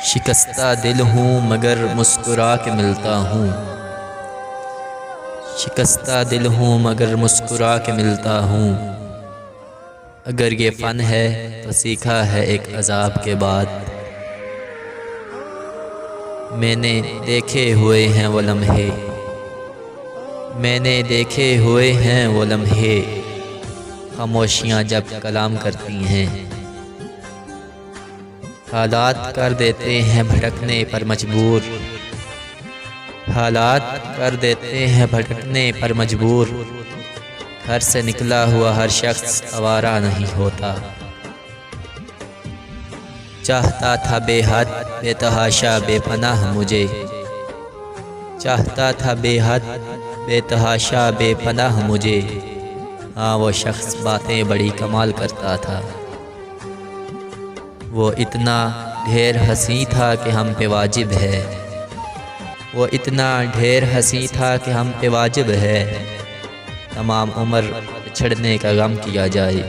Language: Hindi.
शिकस्ता दिल हूँ मगर मुस्कुरा के मिलता हूँ। शिकस्ता दिल हूँ मगर मुस्कुरा के मिलता हूँ। अगर ये फ़न है तो सीखा है एक अज़ाब के बाद। मैंने देखे हुए हैं वो लम्हे, मैंने देखे हुए हैं वो लम्हे, खामोशियाँ जब कलाम करती हैं। हालात कर देते हैं भटकने पर मजबूर, हालात कर देते हैं भटकने पर मजबूर। घर से निकला हुआ हर शख्स आवारा नहीं होता। चाहता था बेहद बेतहाशा बेपनाह मुझे, चाहता था बेहद बेतहाशा बेपनाह मुझे। हाँ वो शख्स बातें बड़ी कमाल करता था। वो इतना ढेर हंसी था कि हम पे वाजिब है, वो इतना ढेर हंसी था कि हम पे वाजिब है। तमाम उम्र बिछड़ने का गम किया जाए।